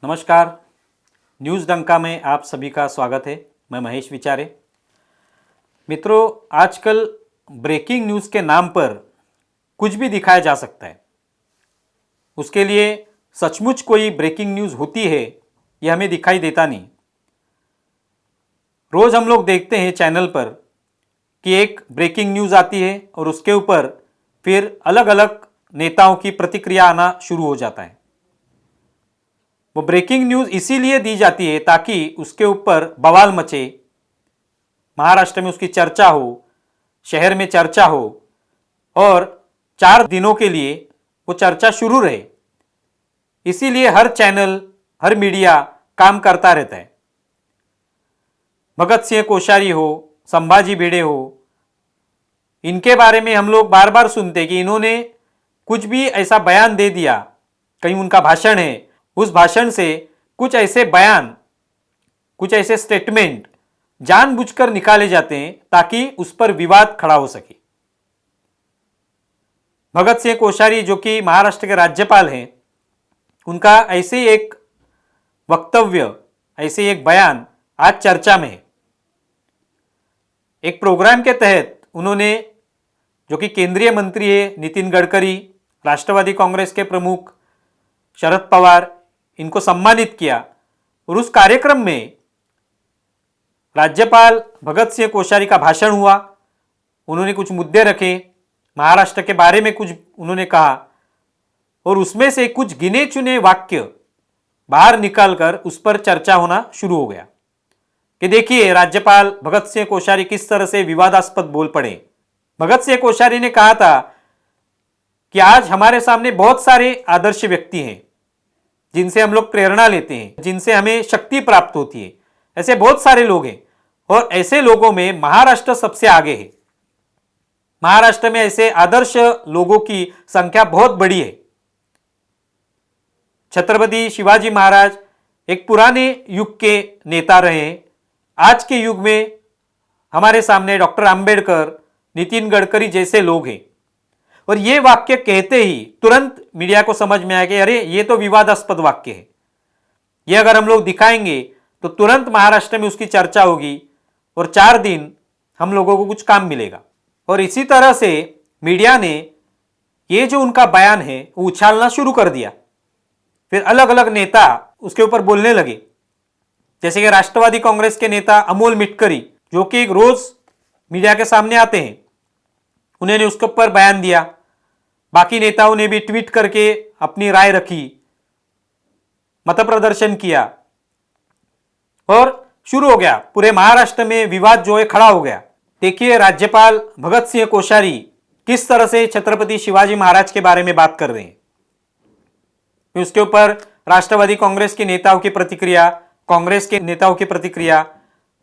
नमस्कार। न्यूज़ डंका में आप सभी का स्वागत है। मैं महेश विचारे। मित्रों, आजकल ब्रेकिंग न्यूज़ के नाम पर कुछ भी दिखाया जा सकता है। उसके लिए सचमुच कोई ब्रेकिंग न्यूज़ होती है यह हमें दिखाई देता नहीं। रोज़ हम लोग देखते हैं चैनल पर कि एक ब्रेकिंग न्यूज़ आती है और उसके ऊपर फिर अलग अलग नेताओं की प्रतिक्रिया आना शुरू हो जाता है। वो ब्रेकिंग न्यूज़ इसीलिए दी जाती है ताकि उसके ऊपर बवाल मचे, महाराष्ट्र में उसकी चर्चा हो, शहर में चर्चा हो और 4 दिनों के लिए वो चर्चा शुरू रहे। इसीलिए हर चैनल, हर मीडिया काम करता रहता है। भगत सिंह कोश्यारी हो, संभाजी भिडे हो, इनके बारे में हम लोग बार बार सुनते कि इन्होंने कुछ भी ऐसा बयान दे दिया, कहीं उनका भाषण है, उस भाषण से कुछ ऐसे बयान, कुछ ऐसे स्टेटमेंट जानबूझकर निकाले जाते हैं ताकि उस पर विवाद खड़ा हो सके। भगत सिंह कोश्यारी जो कि महाराष्ट्र के राज्यपाल हैं, उनका ऐसे एक वक्तव्य, ऐसे एक बयान आज चर्चा में है। एक प्रोग्राम के तहत उन्होंने, जो कि केंद्रीय मंत्री है नितिन गडकरी, राष्ट्रवादी कांग्रेस के प्रमुख शरद पवार, इनको सम्मानित किया और उस कार्यक्रम में राज्यपाल भगत सिंह कोश्यारी का भाषण हुआ। उन्होंने कुछ मुद्दे रखे, महाराष्ट्र के बारे में कुछ उन्होंने कहा और उसमें से कुछ गिने चुने वाक्य बाहर निकालकर उस पर चर्चा होना शुरू हो गया कि देखिए राज्यपाल भगत सिंह कोश्यारी किस तरह से विवादास्पद बोल पड़े। भगत सिंह कोश्यारी ने कहा था कि आज हमारे सामने बहुत सारे आदर्श व्यक्ति हैं जिनसे हम लोग प्रेरणा लेते हैं, जिनसे हमें शक्ति प्राप्त होती है। ऐसे बहुत सारे लोग हैं और ऐसे लोगों में महाराष्ट्र सबसे आगे है। महाराष्ट्र में ऐसे आदर्श लोगों की संख्या बहुत बड़ी है। छत्रपति शिवाजी महाराज एक पुराने युग के नेता रहे हैं। आज के युग में हमारे सामने डॉक्टर अंबेडकर, नितिन गडकरी जैसे लोग हैं। और ये वाक्य कहते ही तुरंत मीडिया को समझ में आया कि अरे ये तो विवादास्पद वाक्य है, ये अगर हम लोग दिखाएंगे तो तुरंत महाराष्ट्र में उसकी चर्चा होगी और 4 दिन हम लोगों को कुछ काम मिलेगा। और इसी तरह से मीडिया ने ये जो उनका बयान है वो उछालना शुरू कर दिया। फिर अलग अलग नेता उसके ऊपर बोलने लगे, जैसे कि राष्ट्रवादी कांग्रेस के नेता अमोल मिटकरी, जो कि एक रोज मीडिया के सामने आते हैं, उन्होंने उसके ऊपर बयान दिया। बाकी नेताओं ने भी ट्वीट करके अपनी राय रखी, मत प्रदर्शन किया और शुरू हो गया। पूरे महाराष्ट्र में विवाद जो है खड़ा हो गया। देखिए राज्यपाल भगत सिंह कोश्यारी किस तरह से छत्रपति शिवाजी महाराज के बारे में बात कर रहे हैं। उसके ऊपर राष्ट्रवादी कांग्रेस के नेताओं की प्रतिक्रिया, कांग्रेस के नेताओं की प्रतिक्रिया,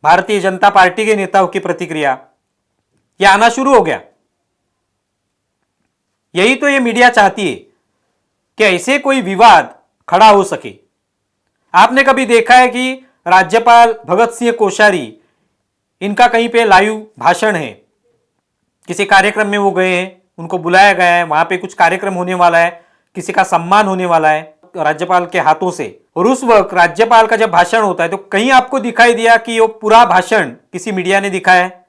भारतीय जनता पार्टी के नेताओं की प्रतिक्रिया, यह आना शुरू हो गया। यही तो ये मीडिया चाहती है कि ऐसे कोई विवाद खड़ा हो सके। आपने कभी देखा है कि राज्यपाल भगत सिंह कोश्यारी, इनका कहीं पे लाइव भाषण है, किसी कार्यक्रम में वो गए हैं, उनको बुलाया गया है, वहां पे कुछ कार्यक्रम होने वाला है, किसी का सम्मान होने वाला है राज्यपाल के हाथों से, और उस वक्त राज्यपाल का जब भाषण होता है तो कहीं आपको दिखाई दिया कि वो पूरा भाषण किसी मीडिया ने दिखाया है?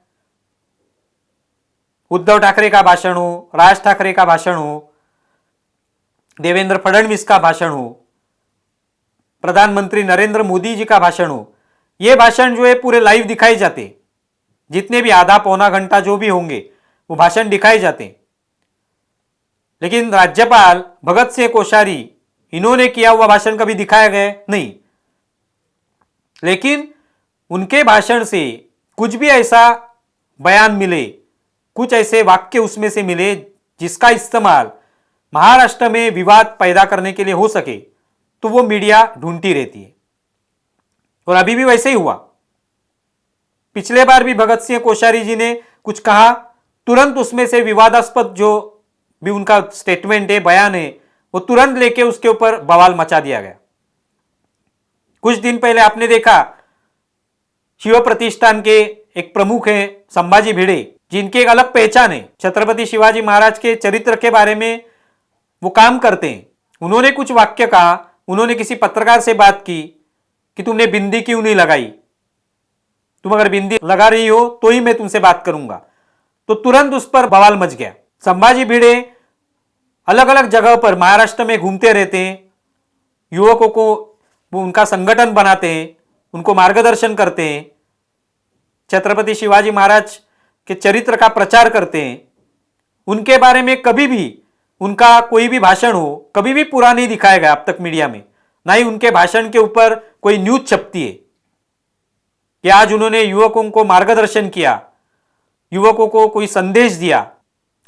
उद्धव ठाकरे का भाषण हो, राज ठाकरे का भाषण हो, देवेंद्र फडणवीस का भाषण हो, प्रधानमंत्री नरेंद्र मोदी जी का भाषण हो, यह भाषण जो है पूरे लाइव दिखाए जाते। जितने भी आधा पौना घंटा जो भी होंगे वो भाषण दिखाए जाते। लेकिन राज्यपाल भगत सिंह कोश्यारी, इन्होंने किया हुआ भाषण कभी दिखाया गया नहीं। लेकिन उनके भाषण से कुछ भी ऐसा बयान मिले, कुछ ऐसे वाक्य उसमें से मिले जिसका इस्तेमाल महाराष्ट्र में विवाद पैदा करने के लिए हो सके, तो वो मीडिया ढूंढती रहती है। और अभी भी वैसे ही हुआ। पिछले बार भी भगत सिंह कोश्यारी जी ने कुछ कहा, तुरंत उसमें से विवादास्पद जो भी उनका स्टेटमेंट है, बयान है, वो तुरंत लेके उसके ऊपर बवाल मचा दिया गया। कुछ दिन पहले आपने देखा शिव प्रतिष्ठान के एक प्रमुख हैं संभाजी भिडे, जिनकी एक अलग पहचान है, छत्रपति शिवाजी महाराज के चरित्र के बारे में वो काम करते हैं। उन्होंने कुछ वाक्य कहा उन्होंने किसी पत्रकार से बात की कि तुमने बिंदी क्यों नहीं लगाई, तुम अगर बिंदी लगा रही हो तो ही मैं तुमसे बात करूंगा, तो तुरंत उस पर बवाल मच गया। संभाजी भिड़े अलग अलग जगह पर महाराष्ट्र में घूमते रहते हैं, युवकों को वो उनका संगठन बनाते हैं, उनको मार्गदर्शन करते हैं, छत्रपति शिवाजी महाराज के चरित्र का प्रचार करते हैं। उनके बारे में कभी भी उनका कोई भी भाषण हो कभी भी पूरा नहीं दिखाया गया अब तक मीडिया में, ना ही उनके भाषण के ऊपर कोई न्यूज छपती है कि आज उन्होंने युवकों को मार्गदर्शन किया, युवकों को कोई संदेश दिया।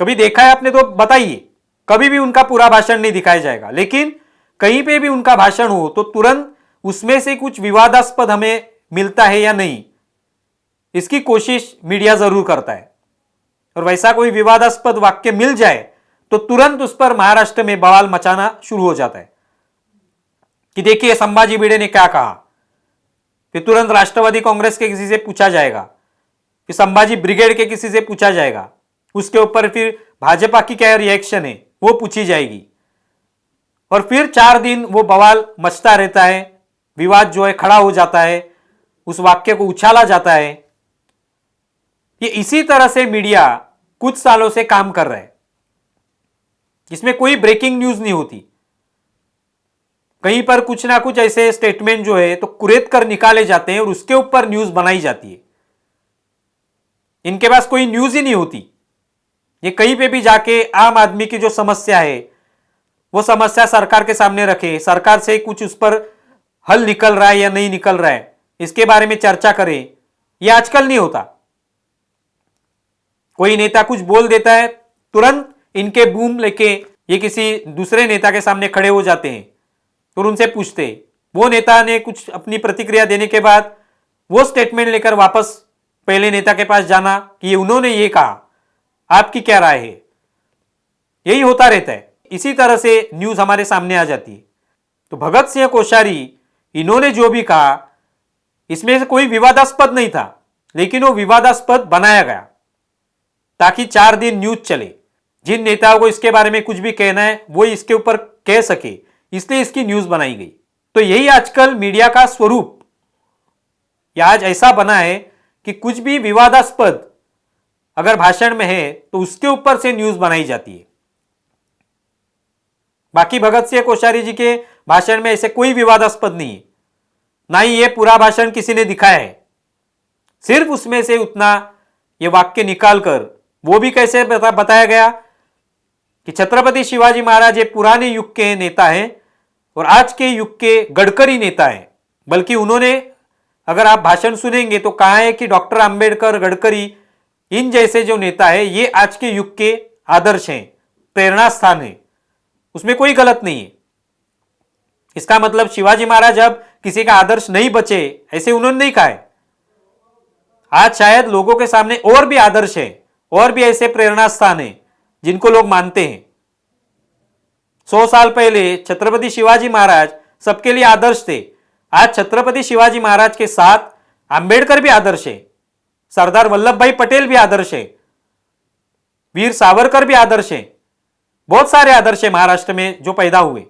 कभी देखा है आपने तो बताइए। कभी भी उनका पूरा भाषण नहीं दिखाया जाएगा, लेकिन कहीं पे भी उनका भाषण हो तो तुरंत उसमें से कुछ विवादास्पद हमें मिलता है या नहीं, इसकी कोशिश मीडिया जरूर करता है। और वैसा कोई विवादास्पद वाक्य मिल जाए तो तुरंत उस पर महाराष्ट्र में बवाल मचाना शुरू हो जाता है कि देखिए संभाजी भिड़े ने क्या कहा। फिर तुरंत राष्ट्रवादी कांग्रेस के किसी से पूछा जाएगा, फिर संभाजी ब्रिगेड के किसी से पूछा जाएगा, उसके ऊपर फिर भाजपा की क्या रिएक्शन है वो पूछी जाएगी, और फिर 4 दिन वो बवाल मचता रहता है, विवाद जो है खड़ा हो जाता है, उस वाक्य को उछाला जाता है। ये इसी तरह से मीडिया कुछ सालों से काम कर रहा है, इसमें कोई ब्रेकिंग न्यूज नहीं होती। कहीं पर कुछ ना कुछ ऐसे स्टेटमेंट जो है तो कुरेद कर निकाले जाते हैं और उसके ऊपर न्यूज बनाई जाती है। इनके पास कोई न्यूज ही नहीं होती। ये कहीं पे भी जाके आम आदमी की जो समस्या है वो समस्या सरकार के सामने रखे, सरकार से कुछ उस पर हल निकल रहा है या नहीं निकल रहा है इसके बारे में चर्चा करें, ये आजकल नहीं होता। कोई नेता कुछ बोल देता है, तुरंत इनके बूम लेके ये किसी दूसरे नेता के सामने खड़े हो जाते हैं और उनसे पूछते, वो नेता ने कुछ अपनी प्रतिक्रिया देने के बाद वो स्टेटमेंट लेकर वापस पहले नेता के पास जाना कि ये उन्होंने ये कहा, आपकी क्या राय है। यही होता रहता है। इसी तरह से न्यूज हमारे सामने आ जाती है। तो भगत सिंह कोश्यारी इन्होंने जो भी कहा इसमें से कोई विवादास्पद नहीं था, लेकिन वो विवादास्पद बनाया गया ताकि 4 दिन न्यूज चले। जिन नेताओं को इसके बारे में कुछ भी कहना है वो इसके ऊपर कह सके, इसलिए इसकी न्यूज बनाई गई। तो यही आजकल मीडिया का स्वरूप या आज ऐसा बना है कि कुछ भी विवादास्पद अगर भाषण में है तो उसके ऊपर से न्यूज बनाई जाती है। बाकी भगत सिंह कोश्यारी जी के भाषण में ऐसे कोई विवादास्पद नहीं है, ना ही ये पूरा भाषण किसी ने दिखाया है। सिर्फ उसमें से उतना ये वाक्य निकालकर वो भी कैसे बताया गया कि छत्रपति शिवाजी महाराज ये पुराने युग के नेता हैं और आज के युग के गडकरी नेता हैं। बल्कि उन्होंने, अगर आप भाषण सुनेंगे तो कहा है कि डॉक्टर अंबेडकर, गडकरी, इन जैसे जो नेता है ये आज के युग के आदर्श हैं, प्रेरणा स्थान है। उसमें कोई गलत नहीं है। इसका मतलब शिवाजी महाराज अब किसी का आदर्श नहीं बचे ऐसे उन्होंने नहीं कहा है। आज शायद लोगों के सामने और भी आदर्श है, और भी ऐसे प्रेरणा स्थान है जिनको लोग मानते हैं। 100 साल पहले छत्रपति शिवाजी महाराज सबके लिए आदर्श थे। आज छत्रपति शिवाजी महाराज के साथ अंबेडकर भी आदर्श है, सरदार वल्लभ भाई पटेल भी आदर्श है, वीर सावरकर भी आदर्श है। बहुत सारे आदर्श है महाराष्ट्र में जो पैदा हुए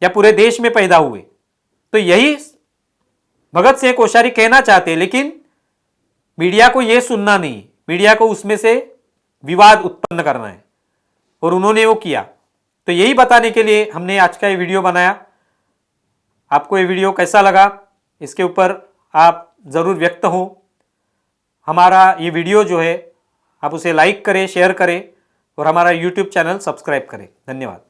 या पूरे देश में पैदा हुए। तो यही भगत सिंह कोश्यारी कहना चाहते, लेकिन मीडिया को यह सुनना नहीं, मीडिया को उसमें से विवाद उत्पन्न करना है, और उन्होंने वो किया। तो यही बताने के लिए हमने आज का ये वीडियो बनाया। आपको ये वीडियो कैसा लगा इसके ऊपर आप ज़रूर व्यक्त हो। हमारा ये वीडियो जो है आप उसे लाइक करें, शेयर करें और हमारा यूट्यूब चैनल सब्सक्राइब करें। धन्यवाद।